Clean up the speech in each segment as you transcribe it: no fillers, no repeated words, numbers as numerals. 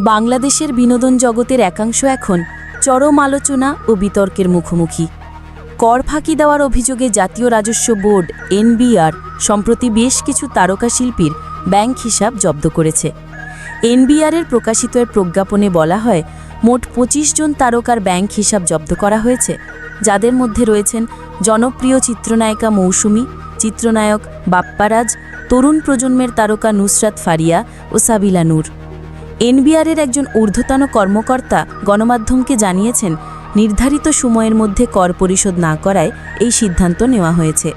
বাংলাদেশের বিনোদন জগতের একাংশ এখন চরম আলোচনা ও বিতর্কের মুখোমুখি। কর ফাঁকি দেওয়ার অভিযোগে জাতীয় রাজস্ব বোর্ড এনবিআর সম্প্রতি বেশ কিছু তারকা শিল্পীর ব্যাংক হিসাব জব্দ করেছে। এনবিআরের প্রকাশিত এক প্রজ্ঞাপনে বলা হয়, মোট ২৫ জন তারকার ব্যাংক হিসাব জব্দ করা হয়েছে, যাদের মধ্যে রয়েছেন জনপ্রিয় চিত্রনায়িকা মৌসুমী, চিত্রনায়ক বাপ্পারাজ, তরুণ প্রজন্মের তারকা নুসরাত ফারিয়া ও সাবিলা নূর। এনবিআরের একজন ঊর্ধ্বতন কর্মকর্তা গণমাধ্যমকে জানিয়েছেন, নির্ধারিত সময়ের মধ্যে কর পরিশোধ না করায় এই সিদ্ধান্ত নেওয়া হয়েছে।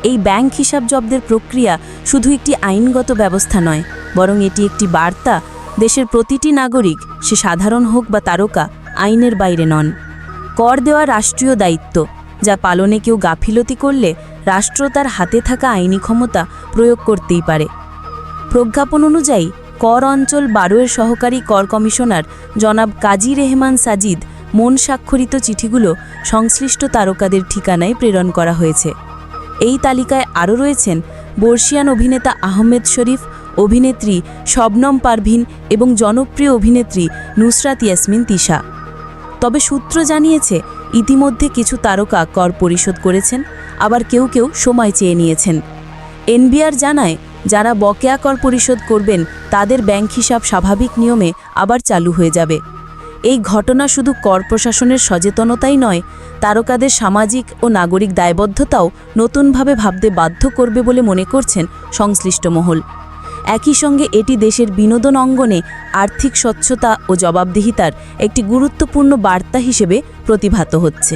এই ব্যাংক হিসাব জব্দের প্রক্রিয়া শুধু একটি আইনগত ব্যবস্থা নয়, বরং এটি একটি বার্তা দেশের প্রতিটি নাগরিক, সে সাধারণ হোক বা তারকা, আইনের বাইরে নন। কর দেওয়া রাষ্ট্রীয় দায়িত্ব, যা পালনে কেউ গাফিলতি করলে রাষ্ট্র তার হাতে থাকা আইনি ক্ষমতা প্রয়োগ করতেই পারে। প্রজ্ঞাপন অনুযায়ী কর অঞ্চল 12-এর সহকারী কর কমিশনার জনাব কাজী রেহমান সাজিদ মন স্বাক্ষরিত চিঠিগুলো সংশ্লিষ্ট তারকাদের ঠিকানায় প্রেরণ করা হয়েছে। এই তালিকায় আরও রয়েছেন বর্ষিয়ান অভিনেতা আহমেদ শরীফ, অভিনেত্রী শবনম পারভিন এবং জনপ্রিয় অভিনেত্রী নুসরাত ইয়াসমিন তিশা। তবে সূত্র জানিয়েছে, ইতিমধ্যে কিছু তারকা কর পরিশোধ করেছেন, আবার কেউ কেউ সময় চেয়ে নিয়েছেন। এনবিআর জানায়, যারা বকেয়া কর পরিশোধ করবেন তাদের ব্যাংক হিসাব স্বাভাবিক নিয়মে আবার চালু হয়ে যাবে। এই ঘটনা শুধু কর প্রশাসনের সচেতনতাই নয়, তারকাদের সামাজিক ও নাগরিক দায়বদ্ধতাও নতুনভাবে ভাবতে বাধ্য করবে বলে মনে করছেন সংশ্লিষ্ট মহল। একই সঙ্গে এটি দেশের বিনোদন অঙ্গনে আর্থিক স্বচ্ছতা ও জবাবদিহিতার একটি গুরুত্বপূর্ণ বার্তা হিসেবে প্রতিভাত হচ্ছে।